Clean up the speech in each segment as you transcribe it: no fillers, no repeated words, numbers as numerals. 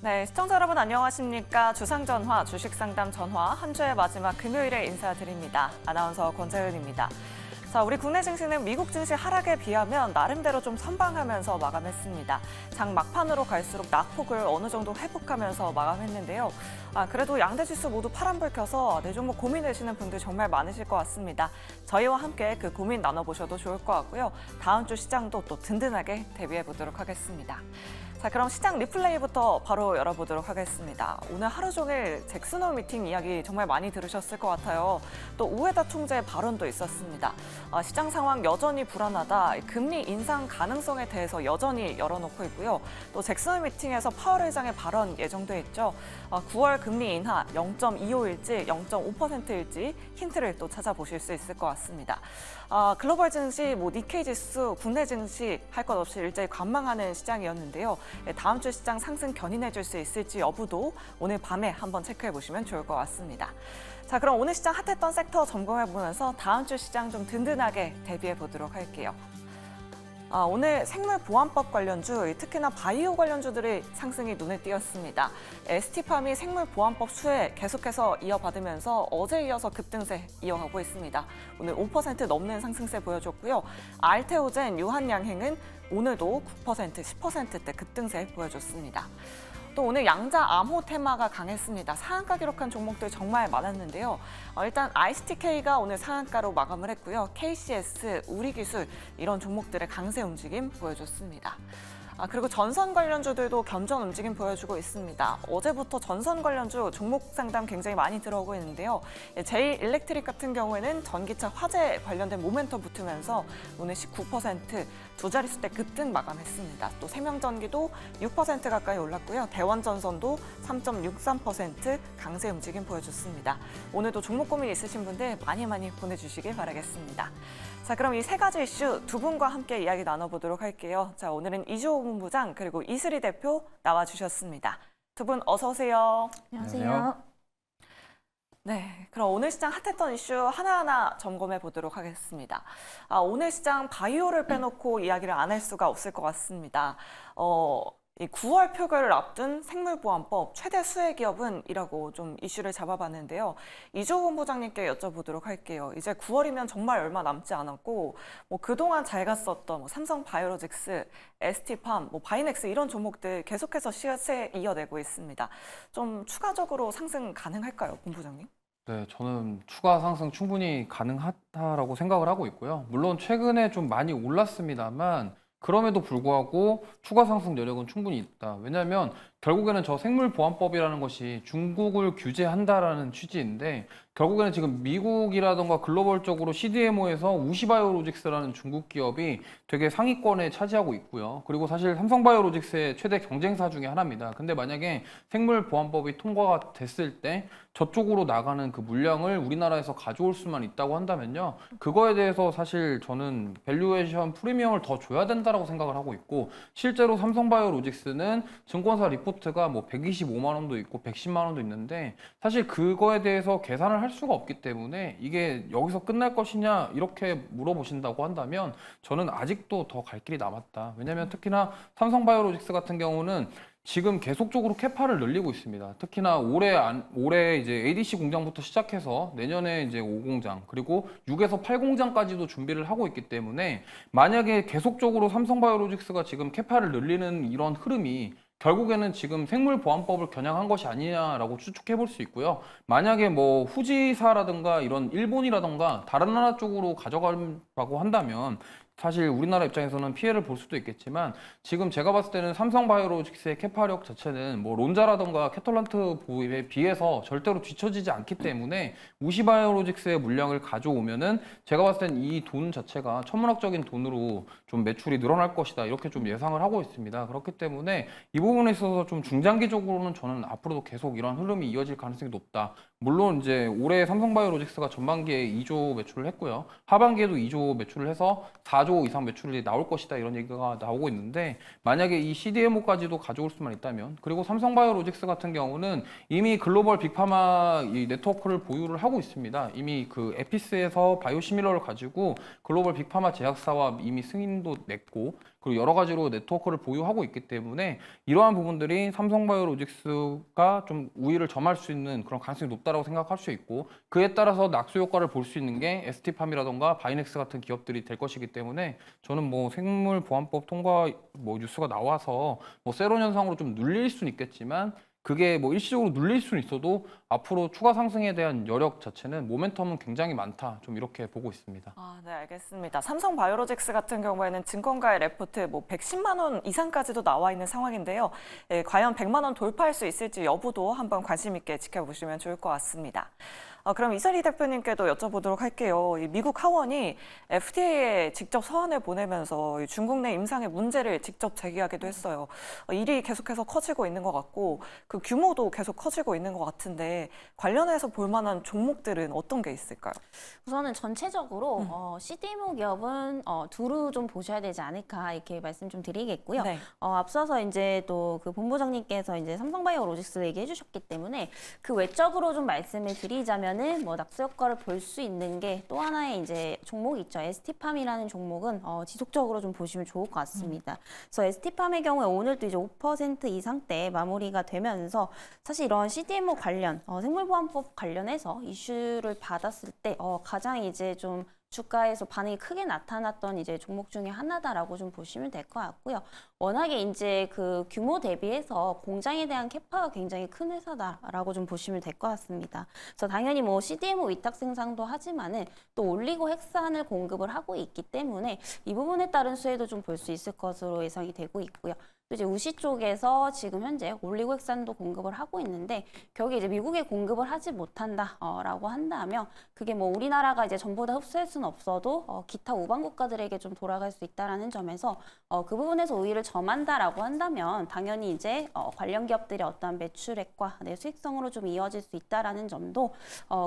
네, 시청자 여러분 안녕하십니까? 주상전화, 주식상담 전화 한 주의 마지막 금요일에 인사드립니다. 아나운서 권재은입니다. 자, 우리 국내 증시는 미국 증시 하락에 비하면 나름대로 좀 선방하면서 마감했습니다. 장 막판으로 갈수록 낙폭을 어느 정도 회복하면서 마감했는데요. 그래도 양대 지수 모두 파란불 켜서 내 종목 고민되시는 분들 정말 많으실 것 같습니다. 저희와 함께 그 고민 나눠보셔도 좋을 것 같고요. 다음 주 시장도 또 든든하게 대비해 보도록 하겠습니다. 자, 그럼 시장 리플레이부터 바로 열어보도록 하겠습니다. 오늘 하루 종일 잭슨 홀 미팅 이야기 정말 많이 들으셨을 것 같아요. 또 우에다 총재의 발언도 있었습니다. 시장 상황 여전히 불안하다. 금리 인상 가능성에 대해서 여전히 열어놓고 있고요. 또 잭슨 홀 미팅에서 파월 의장의 발언 예정돼 있죠. 9월 금리 인하 0.25일지 0.5%일지 힌트를 또 찾아보실 수 있을 것 같습니다. 글로벌 증시, 니케이 지수, 국내 증시 할 것 없이 일제히 관망하는 시장이었는데요. 다음 주 시장 상승 견인해줄 수 있을지 여부도 오늘 밤에 한번 체크해보시면 좋을 것 같습니다. 자, 그럼 오늘 시장 핫했던 섹터 점검해보면서 다음 주 시장 좀 든든하게 대비해보도록 할게요. 오늘 생물보안법 관련주, 특히나 바이오 관련주들의 상승이 눈에 띄었습니다. ST팜이 생물보안법 수혜 계속해서 이어받으면서 어제 이어서 급등세 이어가고 있습니다. 오늘 5% 넘는 상승세 보여줬고요. 알테오젠, 유한양행은 오늘도 9%, 10%대 급등세 보여줬습니다. 또 오늘 양자 암호 테마가 강했습니다. 상한가 기록한 종목들 정말 많았는데요. 일단 ICTK가 오늘 상한가로 마감을 했고요. KCS, 우리기술 이런 종목들의 강세 움직임 보여줬습니다. 그리고 전선 관련주들도 견전 움직임 보여주고 있습니다. 어제부터 전선 관련주 종목 상담 굉장히 많이 들어오고 있는데요. 제일 일렉트릭 같은 경우에는 전기차 화재 관련된 모멘텀 붙으면서 오늘 19% 두 자릿수대 급등 마감했습니다. 또 세명전기도 6% 가까이 올랐고요. 대원전선도 3.63% 강세 움직임 보여줬습니다. 오늘도 종목 고민 있으신 분들 많이 보내주시길 바라겠습니다. 자, 그럼 이 세 가지 이슈 두 분과 함께 이야기 나눠보도록 할게요. 자, 오늘은 이주호 본부장 그리고 이슬이 대표 나와주셨습니다. 두 분 어서 오세요. 안녕하세요. 네, 그럼 오늘 시장 핫했던 이슈 하나하나 점검해 보도록 하겠습니다. 오늘 시장 바이오를 빼놓고 이야기를 안 할 수가 없을 것 같습니다. 이 9월 표결을 앞둔 생물보안법 최대 수혜 기업은 이라고 좀 이슈를 잡아봤는데요. 이주호 본부장님께 여쭤보도록 할게요. 이제 9월이면 정말 얼마 남지 않았고 그동안 잘 갔었던 삼성바이오로직스, ST팜, 바이넥스 이런 종목들 계속해서 시세 이어내고 있습니다. 좀 추가적으로 상승 가능할까요, 본부장님? 네, 저는 추가 상승 충분히 가능하다라고 생각을 하고 있고요. 물론 최근에 좀 많이 올랐습니다만 그럼에도 불구하고 추가 상승 여력은 충분히 있다. 왜냐하면 결국에는 저 생물보안법이라는 것이 중국을 규제한다라는 취지인데 결국에는 지금 미국이라던가 글로벌적으로 CDMO에서 우시바이오로직스라는 중국 기업이 되게 상위권에 차지하고 있고요. 그리고 사실 삼성바이오로직스의 최대 경쟁사 중에 하나입니다. 근데 만약에 생물보안법이 통과가 됐을 때 저쪽으로 나가는 그 물량을 우리나라에서 가져올 수만 있다고 한다면요. 그거에 대해서 사실 저는 밸류에이션 프리미엄을 더 줘야 된다라고 생각을 하고 있고 실제로 삼성바이오로직스는 증권사 리포트가 125만 원도 있고 110만 원도 있는데 사실 그거에 대해서 계산을 할 수가 없기 때문에 이게 여기서 끝날 것이냐 이렇게 물어보신다고 한다면 저는 아직도 더 갈 길이 남았다. 왜냐하면 특히나 삼성바이오로직스 같은 경우는 지금 계속적으로 캐파를 늘리고 있습니다. 특히나 올해 이제 ADC 공장부터 시작해서 내년에 이제 5공장 그리고 6에서 8공장까지도 준비를 하고 있기 때문에 만약에 계속적으로 삼성바이오로직스가 지금 캐파를 늘리는 이런 흐름이 결국에는 지금 생물보안법을 겨냥한 것이 아니냐라고 추측해 볼 수 있고요. 만약에 후지사라든가 이런 일본이라든가 다른 나라 쪽으로 가져가려고 한다면 사실 우리나라 입장에서는 피해를 볼 수도 있겠지만 지금 제가 봤을 때는 삼성바이오로직스의 캐파력 자체는 론자라던가 캐톨란트에 비해서 절대로 뒤처지지 않기 때문에 우시바이오로직스의 물량을 가져오면은 제가 봤을 땐 이 돈 자체가 천문학적인 돈으로 좀 매출이 늘어날 것이다 이렇게 좀 예상을 하고 있습니다. 그렇기 때문에 이 부분에 있어서 좀 중장기적으로는 저는 앞으로도 계속 이런 흐름이 이어질 가능성이 높다. 물론 이제 올해 삼성바이오로직스가 전반기에 2조 매출을 했고요. 하반기에도 2조 매출을 해서 4조 이상 매출이 나올 것이다 이런 얘기가 나오고 있는데 만약에 이 CDMO까지도 가져올 수만 있다면 그리고 삼성바이오로직스 같은 경우는 이미 글로벌 빅파마 이 네트워크를 보유를 하고 있습니다. 이미 그 에피스에서 바이오시밀러를 가지고 글로벌 빅파마 제약사와 이미 승인도 냈고 그리고 여러 가지로 네트워크를 보유하고 있기 때문에 이러한 부분들이 삼성바이오로직스가 좀 우위를 점할 수 있는 그런 가능성이 높다라고 생각할 수 있고, 그에 따라서 낙수 효과를 볼 수 있는 게 ST팜이라던가 바이넥스 같은 기업들이 될 것이기 때문에 저는 뭐 생물보안법 통과 뭐 뉴스가 나와서 뭐 세론 현상으로 좀 눌릴 수는 있겠지만, 그게 뭐 일시적으로 눌릴 수는 있어도 앞으로 추가 상승에 대한 여력 자체는 모멘텀은 굉장히 많다. 좀 이렇게 보고 있습니다. 네, 알겠습니다. 삼성바이오로직스 같은 경우에는 증권가의 레포트 뭐 110만 원 이상까지도 나와 있는 상황인데요. 과연 100만 원 돌파할 수 있을지 여부도 한번 관심 있게 지켜보시면 좋을 것 같습니다. 그럼 이사리 대표님께도 여쭤보도록 할게요. 이 미국 하원이 FDA에 직접 서한을 보내면서 이 중국 내 임상의 문제를 직접 제기하기도 했어요. 일이 계속해서 커지고 있는 것 같고 그 규모도 계속 커지고 있는 것 같은데 관련해서 볼 만한 종목들은 어떤 게 있을까요? 우선은 전체적으로 CDMO 기업은 두루 좀 보셔야 되지 않을까 이렇게 말씀 좀 드리겠고요. 네. 앞서서 이제 또 그 본부장님께서 이제 삼성바이오로직스 얘기해 주셨기 때문에 그 외적으로 좀 말씀을 드리자면은 뭐 낙수 효과를 볼 수 있는 게 또 하나의 이제 종목이 있죠. ST팜이라는 종목은 지속적으로 좀 보시면 좋을 것 같습니다. 그래서 ST팜의 경우에 오늘도 이제 5% 이상대 마무리가 되면서 사실 이런 CDMO 관련 생물보안법 관련해서 이슈를 받았을 때 가장 이제 좀 주가에서 반응이 크게 나타났던 이제 종목 중에 하나다라고 좀 보시면 될 것 같고요. 워낙에 이제 그 규모 대비해서 공장에 대한 캐파가 굉장히 큰 회사다라고 좀 보시면 될 것 같습니다. 그래서 당연히 뭐 CDMO 위탁 생산도 하지만은 또 올리고 핵산을 공급을 하고 있기 때문에 이 부분에 따른 수혜도 좀 볼 수 있을 것으로 예상이 되고 있고요. 또 이제 우시 쪽에서 지금 현재 올리고 핵산도 공급을 하고 있는데 결국에 이제 미국에 공급을 하지 못한다라고 한다면 그게 뭐 우리나라가 이제 전부 다 흡수할 수는 없어도 기타 우방 국가들에게 좀 돌아갈 수 있다라는 점에서 그 부분에서 우위를 점한다라고 한다면 당연히 이제 관련 기업들의 어떠한 매출액과 수익성으로 좀 이어질 수 있다라는 점도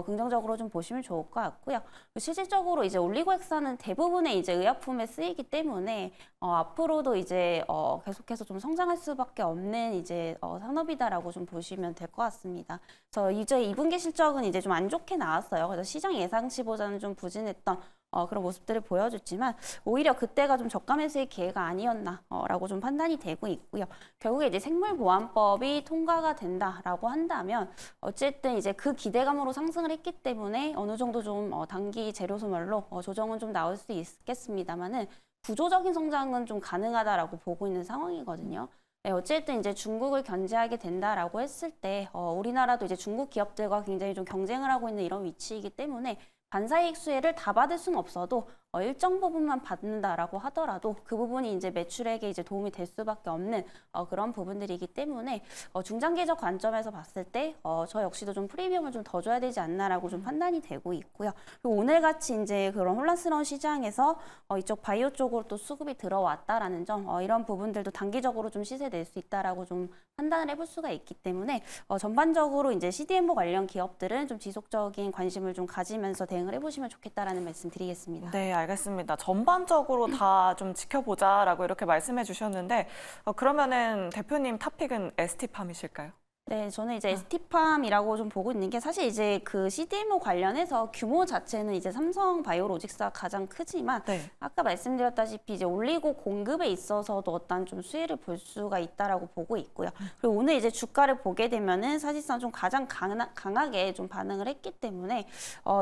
긍정적으로 좀 보시면 좋을 것 같고요. 실질적으로 이제 올리고 핵산은 대부분의 이제 의약품에 쓰이기 때문에 앞으로도 이제 계속해서 좀 성장할 수밖에 없는 이제 산업이다라고 좀 보시면 될 것 같습니다. 그래서 이제 2분기 실적은 이제 좀 안 좋게 나왔어요. 그래서 시장 예상치보다는 좀 부진했던 그런 모습들을 보여줬지만 오히려 그때가 좀 저가 매수의 기회가 아니었나라고 좀 판단이 되고 있고요. 결국에 이제 생물보안법이 통과가 된다라고 한다면 어쨌든 이제 그 기대감으로 상승을 했기 때문에 어느 정도 좀 단기 재료 소멸로 조정은 좀 나올 수 있겠습니다만은 구조적인 성장은 좀 가능하다라고 보고 있는 상황이거든요. 네, 어쨌든 이제 중국을 견제하게 된다라고 했을 때 우리나라도 이제 중국 기업들과 굉장히 좀 경쟁을 하고 있는 이런 위치이기 때문에 반사이익 수혜를 다 받을 수는 없어도 일정 부분만 받는다라고 하더라도 그 부분이 이제 매출액에 이제 도움이 될 수밖에 없는 그런 부분들이기 때문에 중장기적 관점에서 봤을 때 저 역시도 좀 프리미엄을 좀 더 줘야 되지 않나라고 좀 판단이 되고 있고요. 그리고 오늘 같이 이제 그런 혼란스러운 시장에서 이쪽 바이오 쪽으로 또 수급이 들어왔다라는 점 이런 부분들도 단기적으로 좀 시세 낼 수 있다라고 좀 판단을 해볼 수가 있기 때문에 전반적으로 이제 CDMO 관련 기업들은 좀 지속적인 관심을 좀 가지면서 대응을 해보시면 좋겠다라는 말씀 드리겠습니다. 네, 알겠습니다. 전반적으로 다 좀 지켜보자라고 이렇게 말씀해 주셨는데 그러면은 대표님 탑픽은 ST팜이실까요? 네, 저는 이제 ST팜이라고 좀 보고 있는 게 사실 이제 그 CDMO 관련해서 규모 자체는 이제 삼성바이오로직스가 가장 크지만 네. 아까 말씀드렸다시피 이제 올리고 공급에 있어서도 어떤 좀 수혜를 볼 수가 있다라고 보고 있고요. 그리고 오늘 이제 주가를 보게 되면은 사실상 좀 가장 강하게 좀 반응을 했기 때문에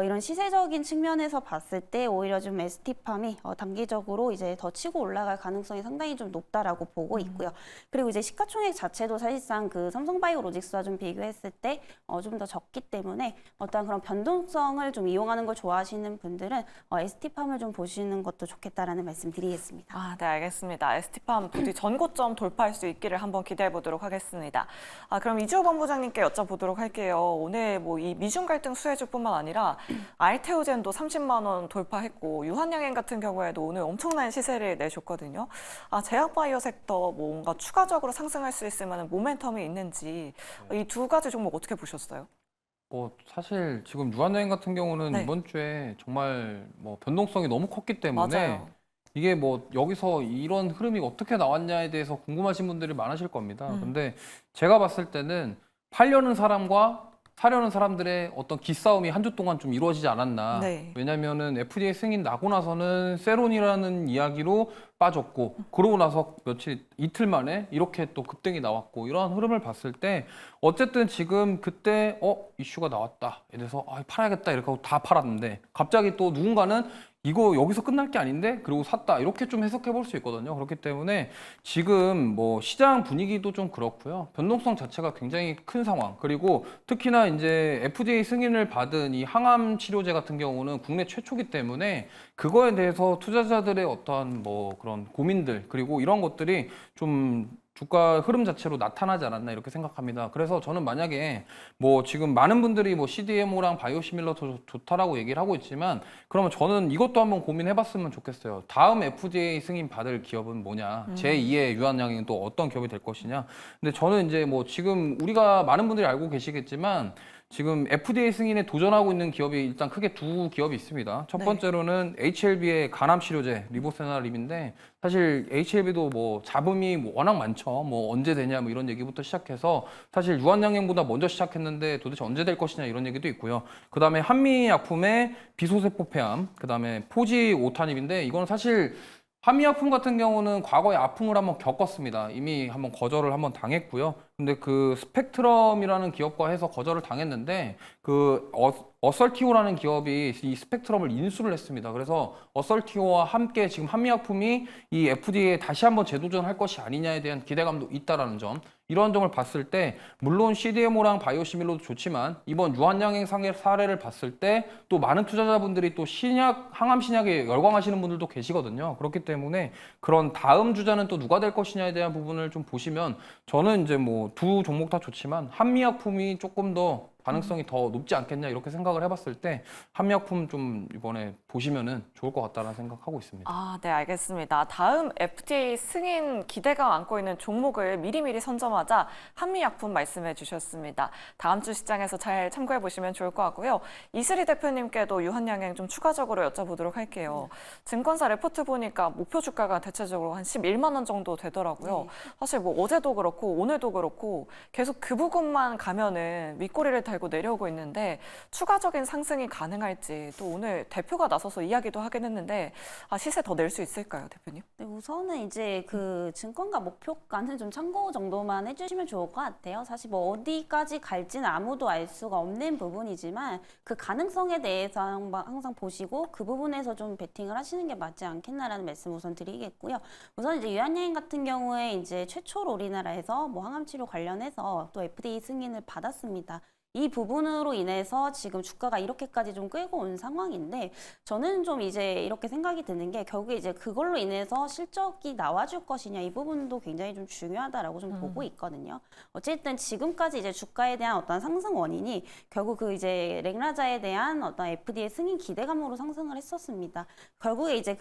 이런 시세적인 측면에서 봤을 때 오히려 좀 ST팜이 단기적으로 이제 더 치고 올라갈 가능성이 상당히 좀 높다라고 보고 있고요. 그리고 이제 시가총액 자체도 사실상 그 삼성바이오로직스와 좀 비교했을 때 좀 더 적기 때문에 어떤 그런 변동성을 좀 이용하는 걸 좋아하시는 분들은 ST팜을 좀 보시는 것도 좋겠다라는 말씀 드리겠습니다. 네, 알겠습니다. ST팜 부디 전고점 돌파할 수 있기를 한번 기대해 보도록 하겠습니다. 그럼 이주호 본부장님께 여쭤보도록 할게요. 오늘 뭐 이 미중 갈등 수혜주뿐만 아니라 알테오젠도 30만 원 돌파했고 유한양행 같은 경우에도 오늘 엄청난 시세를 내줬거든요. 제약바이오 섹터 뭔가 추가적으로 상승할 수 있을 만한 모멘텀이 있는지 이 두 가지 종목 어떻게 보셨어요? 뭐 사실 지금 유한여행 같은 경우는 네. 이번 주에 정말 뭐 변동성이 너무 컸기 때문에 맞아요. 이게 뭐 여기서 이런 흐름이 어떻게 나왔냐에 대해서 궁금하신 분들이 많으실 겁니다. 근데 제가 봤을 때는 팔려는 사람과 사려는 사람들의 어떤 기싸움이 한 주 동안 좀 이루어지지 않았나. 네. 왜냐면은 FDA 승인 나고 나서는 세론이라는 이야기로 빠졌고, 그러고 나서 이틀 만에 이렇게 또 급등이 나왔고, 이러한 흐름을 봤을 때 어쨌든 지금 그때 이슈가 나왔다 이래서 팔아야겠다 이렇게 하고 다 팔았는데, 갑자기 또 누군가는 이거 여기서 끝날 게 아닌데? 그리고 샀다. 이렇게 좀 해석해 볼 수 있거든요. 그렇기 때문에 지금 뭐 시장 분위기도 좀 그렇고요. 변동성 자체가 굉장히 큰 상황. 그리고 특히나 이제 FDA 승인을 받은 이 항암 치료제 같은 경우는 국내 최초기 때문에 그거에 대해서 투자자들의 어떠한 뭐 그런 고민들, 그리고 이런 것들이 좀 주가 흐름 자체로 나타나지 않았나 이렇게 생각합니다. 그래서 저는 만약에 뭐 지금 많은 분들이 뭐 CDMO랑 바이오시밀러 더 좋다라고 얘기를 하고 있지만, 그러면 저는 이것도 한번 고민해봤으면 좋겠어요. 다음 FDA 승인 받을 기업은 뭐냐? 제2의 유한양행은 또 어떤 기업이 될 것이냐? 근데 저는 이제 뭐 지금 우리가 많은 분들이 알고 계시겠지만 지금 FDA 승인에 도전하고 있는 기업이 일단 크게 두 기업이 있습니다. 첫 네. 번째로는 HLB의 간암 치료제 리보세나립인데, 사실 HLB도 뭐 잡음이 뭐 워낙 많죠. 뭐 언제 되냐 뭐 이런 얘기부터 시작해서 사실 유한양행보다 먼저 시작했는데 도대체 언제 될 것이냐 이런 얘기도 있고요. 그다음에 한미약품의 비소세포 폐암, 그다음에 포지 오타닙인데, 이거는 사실 한미약품 같은 경우는 과거에 아픔을 한번 겪었습니다. 이미 한번 거절을 한번 당했고요. 근데 그 스펙트럼이라는 기업과 해서 거절을 당했는데, 그 어설티오라는 기업이 이 스펙트럼을 인수를 했습니다. 그래서 어설티오와 함께 지금 한미약품이 이 FDA에 다시 한번 재도전할 것이 아니냐에 대한 기대감도 있다라는 점, 이런 점을 봤을 때 물론 CDMO랑 바이오시밀러도 좋지만 이번 유한양행 사례를 봤을 때 또 많은 투자자분들이 또 항암 신약에 열광하시는 분들도 계시거든요. 그렇기 때문에 그런 다음 주자는 또 누가 될 것이냐에 대한 부분을 좀 보시면, 저는 이제 뭐 두 종목 다 좋지만 한미약품이 조금 더 가능성이 더 높지 않겠냐 이렇게 생각을 해봤을 때 한미약품 좀 이번에 보시면은 좋을 것 같다는 생각하고 있습니다. 네, 알겠습니다. 다음 FDA 승인 기대가 안고 있는 종목을 미리미리 선점하자 한미약품 말씀해 주셨습니다. 다음 주 시장에서 잘 참고해 보시면 좋을 것 같고요. 이슬이 대표님께도 유한양행 좀 추가적으로 여쭤보도록 할게요. 증권사 레포트 보니까 목표 주가가 대체적으로 한 11만 원 정도 되더라고요. 사실 뭐 어제도 그렇고 오늘도 그렇고 계속 그 부분만 가면은 윗꼬리를 달고 내려오고 있는데, 추가적인 상승이 가능할지, 또 오늘 대표가 나서서 이야기도 하긴 했는데 시세 더 낼 수 있을까요, 대표님? 네, 우선은 이제 그 증권가 목표가는 좀 참고 정도만 해주시면 좋을 것 같아요. 사실 뭐 어디까지 갈지는 아무도 알 수가 없는 부분이지만 그 가능성에 대해서 항상 보시고 그 부분에서 좀 베팅을 하시는 게 맞지 않겠나라는 말씀 우선 드리겠고요. 우선 이제 유한양행 같은 경우에 이제 최초로 우리나라에서 뭐 항암치료 관련해서 또 FDA 승인을 받았습니다. 이 부분으로 인해서 지금 주가가 이렇게까지 좀 끌고 온 상황인데, 저는 좀 이제 이렇게 생각이 드는 게 결국에 이제 그걸로 인해서 실적이 나와줄 것이냐, 이 부분도 굉장히 좀 중요하다라고 좀 보고 있거든요. 어쨌든 지금까지 이제 주가에 대한 어떤 상승 원인이 결국 그 이제 렉라자에 대한 어떤 FDA 승인 기대감으로 상승을 했었습니다. 결국에 이제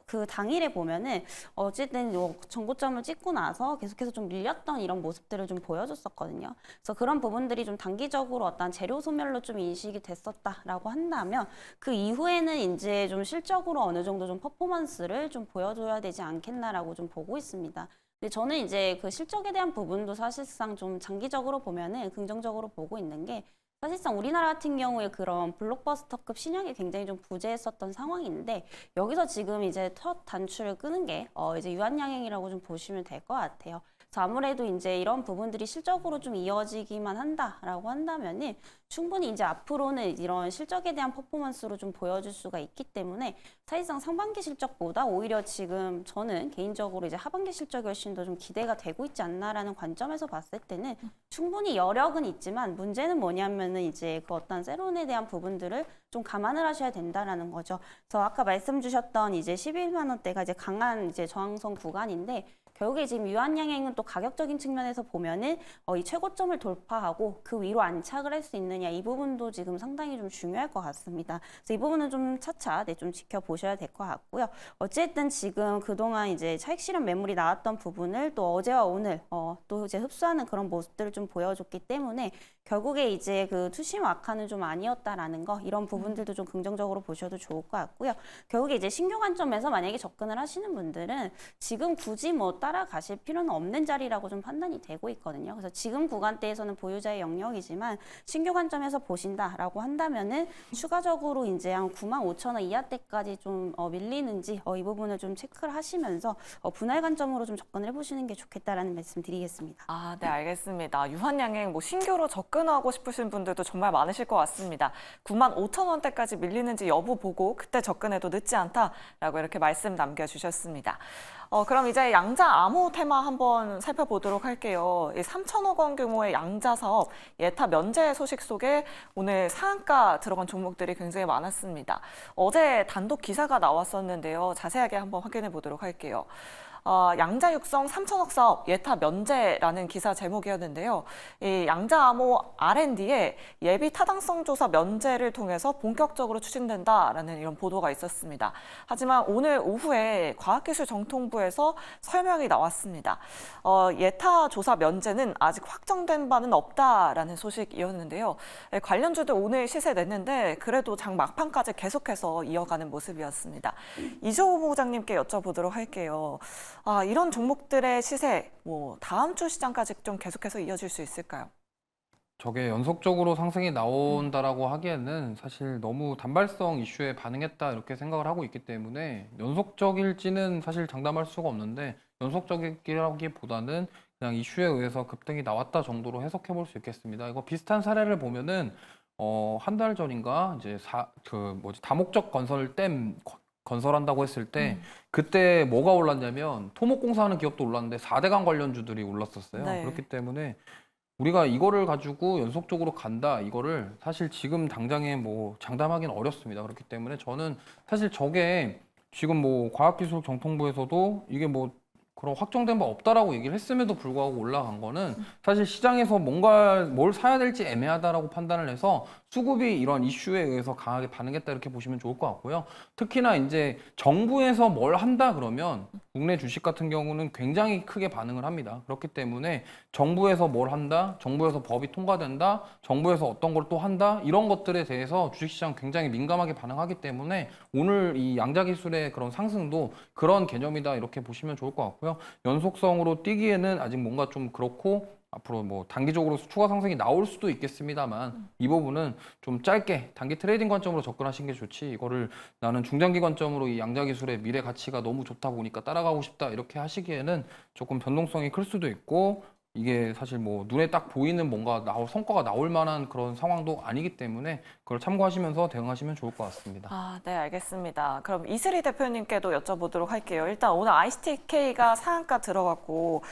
그 당일에 보면은 어쨌든 정고점을 찍고 나서 계속해서 좀 밀렸던 이런 모습들을 좀 보여줬었거든요. 그래서 그런 부분들이 좀 단기적으로 어떤 재료 소멸로 좀 인식이 됐었다라고 한다면, 그 이후에는 이제 좀 실적으로 어느 정도 좀 퍼포먼스를 좀 보여줘야 되지 않겠나라고 좀 보고 있습니다. 근데 저는 이제 그 실적에 대한 부분도 사실상 좀 장기적으로 보면은 긍정적으로 보고 있는 게, 사실상 우리나라 같은 경우에 그런 블록버스터급 신약이 굉장히 좀 부재했었던 상황인데, 여기서 지금 이제 첫 단추를 끄는 게 이제 유한양행이라고 좀 보시면 될 것 같아요. 그래서 아무래도 이제 이런 부분들이 실적으로 좀 이어지기만 한다라고 한다면은 충분히 이제 앞으로는 이런 실적에 대한 퍼포먼스로 좀 보여줄 수가 있기 때문에, 사실상 상반기 실적보다 오히려 지금 저는 개인적으로 이제 하반기 실적이 훨씬 더 좀 기대가 되고 있지 않나라는 관점에서 봤을 때는 충분히 여력은 있지만, 문제는 뭐냐면은 이제 그 어떤 세론에 대한 부분들을 좀 감안을 하셔야 된다라는 거죠. 그래서 아까 말씀 주셨던 이제 11만 원대가 이제 강한 이제 저항선 구간인데, 결국에 지금 유한양행은 또 가격적인 측면에서 보면은 이 최고점을 돌파하고 그 위로 안착을 할 수 있느냐, 이 부분도 지금 상당히 좀 중요할 것 같습니다. 그래서 이 부분은 좀 차차 좀 지켜보셔야 될 것 같고요. 어쨌든 지금 그동안 이제 차익 실현 매물이 나왔던 부분을 또 어제와 오늘 또 이제 흡수하는 그런 모습들을 좀 보여줬기 때문에, 결국에 이제 그 투심 악화는 좀 아니었다라는 거, 이런 부분들도 좀 긍정적으로 보셔도 좋을 것 같고요. 결국에 이제 신규 관점에서 만약에 접근을 하시는 분들은 지금 굳이 뭐 따라가실 필요는 없는 자리라고 좀 판단이 되고 있거든요. 그래서 지금 구간대에서는 보유자의 영역이지만 신규 관점에서 보신다라고 한다면은 추가적으로 이제 한 95,000원 이하대까지 좀 밀리는지 이 부분을 좀 체크를 하시면서 분할 관점으로 좀 접근을 해보시는 게 좋겠다라는 말씀 드리겠습니다. 아, 네, 알겠습니다. 유한양행 신규로 접근하고 싶으신 분들도 정말 많으실 것 같습니다. 95,000원대까지 밀리는지 여부 보고 그때 접근해도 늦지 않다라고 이렇게 말씀 남겨주셨습니다. 그럼 이제 양자 암호 테마 한번 살펴보도록 할게요. 이 3천억 원 규모의 양자 사업 예타 면제 소식 속에 오늘 상한가 들어간 종목들이 굉장히 많았습니다. 어제 단독 기사가 나왔었는데요. 자세하게 한번 확인해 보도록 할게요. 양자 육성 3천억 사업 예타 면제라는 기사 제목이었는데요. 이 양자 암호 R&D의 예비 타당성 조사 면제를 통해서 본격적으로 추진된다라는 이런 보도가 있었습니다. 하지만 오늘 오후에 과학기술정통부에서 설명이 나왔습니다. 예타 조사 면제는 아직 확정된 바는 없다라는 소식이었는데요. 관련주들 오늘 시세 냈는데 그래도 장 막판까지 계속해서 이어가는 모습이었습니다. 이조호 부장님께 여쭤보도록 할게요. 이런 종목들의 시세, 다음 주 시장까지 좀 계속해서 이어질 수 있을까요? 저게 연속적으로 상승이 나온다라고 하기에는 사실 너무 단발성 이슈에 반응했다 이렇게 생각을 하고 있기 때문에 연속적일지는 사실 장담할 수가 없는데 연속적이라기보다는 그냥 이슈에 의해서 급등이 나왔다 정도로 해석해 볼 수 있겠습니다. 이거 비슷한 사례를 보면은 한 달 전인가 이제 다목적 건설댐 건설한다고 했을 때 그때 뭐가 올랐냐면 토목공사하는 기업도 올랐는데 4대강 관련주들이 올랐었어요. 네. 그렇기 때문에 우리가 이거를 가지고 연속적으로 간다 이거를 사실 지금 당장에 장담하기는 어렵습니다. 그렇기 때문에 저는 사실 저게 지금 과학기술정통부에서도 이게 그런 확정된 바 없다라고 얘기를 했음에도 불구하고 올라간 거는 사실 시장에서 뭘 사야 될지 애매하다라고 판단을 해서 수급이 이런 이슈에 의해서 강하게 반응했다 이렇게 보시면 좋을 것 같고요. 특히나 이제 정부에서 뭘 한다 그러면 국내 주식 같은 경우는 굉장히 크게 반응을 합니다. 그렇기 때문에 정부에서 뭘 한다, 정부에서 법이 통과된다, 정부에서 어떤 걸 또 한다 이런 것들에 대해서 주식시장 굉장히 민감하게 반응하기 때문에 오늘 이 양자기술의 그런 상승도 그런 개념이다 이렇게 보시면 좋을 것 같고요. 연속성으로 뛰기에는 아직 뭔가 좀 그렇고 앞으로 단기적으로 추가 상승이 나올 수도 있겠습니다만 이 부분은 좀 짧게 단기 트레이딩 관점으로 접근하시는 게 좋지 이거를 나는 중장기 관점으로 이 양자기술의 미래 가치가 너무 좋다 보니까 따라가고 싶다 이렇게 하시기에는 조금 변동성이 클 수도 있고 이게 사실 눈에 딱 보이는 뭔가 성과가 나올 만한 그런 상황도 아니기 때문에 그걸 참고하시면서 대응하시면 좋을 것 같습니다. 네, 알겠습니다. 그럼 이슬이 대표님께도 여쭤보도록 할게요. 일단 오늘 ICTK가 상한가 들어갔고,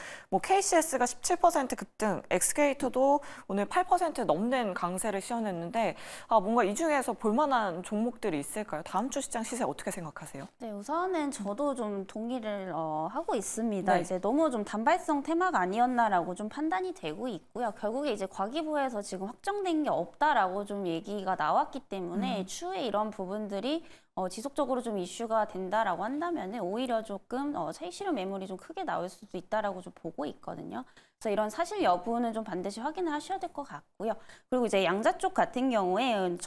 KCS가 17% 급등, 엑스게이터도 오늘 8% 넘는 강세를 시현했는데, 뭔가 이 중에서 볼만한 종목들이 있을까요? 다음 주 시장 시세 어떻게 생각하세요? 네, 우선은 저도 좀 동의를 하고 있습니다. 네. 이제 너무 좀 단발성 테마가 아니었나라고 좀 판단이 되고 있고요. 결국에 이제 과기부에서 지금 확정된 게 없다라고 좀 얘기가 나왔기 때문에 추후에 이런 부분들이 지속적으로 좀 이슈가 된다라고 한다면은 오히려 조금 차익 실현 매물이 좀 크게 나올 수도 있다라고 좀 보고 있거든요. 그래서 이런 사실 여부는 좀 반드시 확인을 하셔야 될 것 같고요. 그리고 이제 양자 쪽 같은 경우에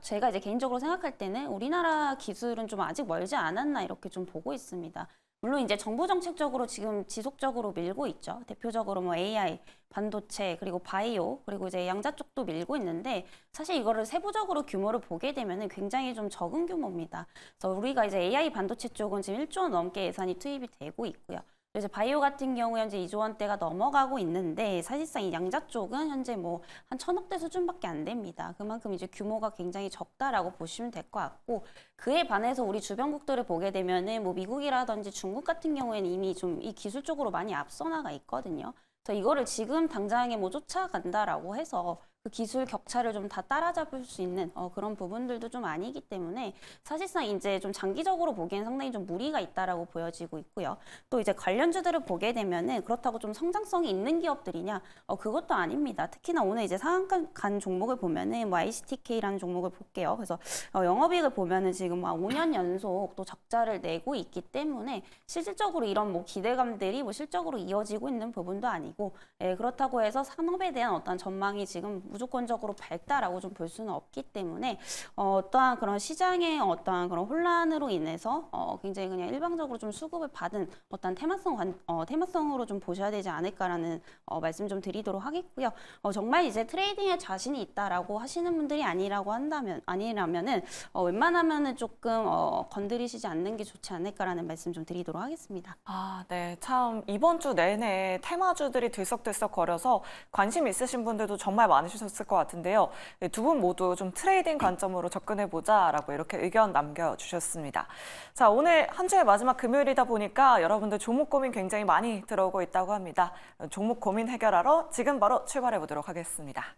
제가 이제 개인적으로 생각할 때는 우리나라 기술은 좀 아직 멀지 않았나 이렇게 좀 보고 있습니다. 물론 이제 정부 정책적으로 지금 지속적으로 밀고 있죠. 대표적으로 AI, 반도체, 그리고 바이오, 그리고 이제 양자 쪽도 밀고 있는데 사실 이거를 세부적으로 규모를 보게 되면은 굉장히 좀 적은 규모입니다. 그래서 우리가 이제 AI 반도체 쪽은 지금 1조 원 넘게 예산이 투입이 되고 있고요. 그래서 바이오 같은 경우 현재 2조 원대가 넘어가고 있는데 사실상 이 양자 쪽은 현재 한 1,000억대 수준밖에 안 됩니다. 그만큼 이제 규모가 굉장히 적다라고 보시면 될 것 같고 그에 반해서 우리 주변국들을 보게 되면은 미국이라든지 중국 같은 경우에는 이미 좀 이 기술 쪽으로 많이 앞서 나가 있거든요. 그래서 이거를 지금 당장에 쫓아간다라고 해서 그 기술 격차를 좀 다 따라잡을 수 있는 그런 부분들도 좀 아니기 때문에 사실상 이제 좀 장기적으로 보기엔 상당히 좀 무리가 있다라고 보여지고 있고요. 또 이제 관련주들을 보게 되면은 그렇다고 좀 성장성이 있는 기업들이냐? 그것도 아닙니다. 특히나 오늘 이제 상한가 간 종목을 보면은 ICTK라는 종목을 볼게요. 그래서 영업이익을 보면은 지금 5년 연속 또 적자를 내고 있기 때문에 실질적으로 이런 기대감들이 실적으로 이어지고 있는 부분도 아니고 그렇다고 해서 산업에 대한 어떤 전망이 지금 무조건적으로 밝다라고 좀 볼 수는 없기 때문에 어떠한 그런 시장의 어떠한 그런 혼란으로 인해서 굉장히 그냥 일방적으로 좀 수급을 받은 어떤 테마성으로 좀 보셔야 되지 않을까라는 말씀 좀 드리도록 하겠고요. 정말 이제 트레이딩에 자신이 있다라고 하시는 분들이 아니라면은 웬만하면은 조금 건드리시지 않는 게 좋지 않을까라는 말씀 좀 드리도록 하겠습니다. 아, 네. 참 이번 주 내내 테마주들이 들썩들썩 거려서 관심 있으신 분들도 정말 많으셨을 것 같은데요. 두 분 모두 좀 트레이딩 관점으로 접근해보자라고 이렇게 의견 남겨주셨습니다. 자, 오늘 한 주의 마지막 금요일이다 보니까 여러분들 종목 고민 굉장히 많이 들어오고 있다고 합니다. 종목 고민 해결하러 지금 바로 출발해보도록 하겠습니다.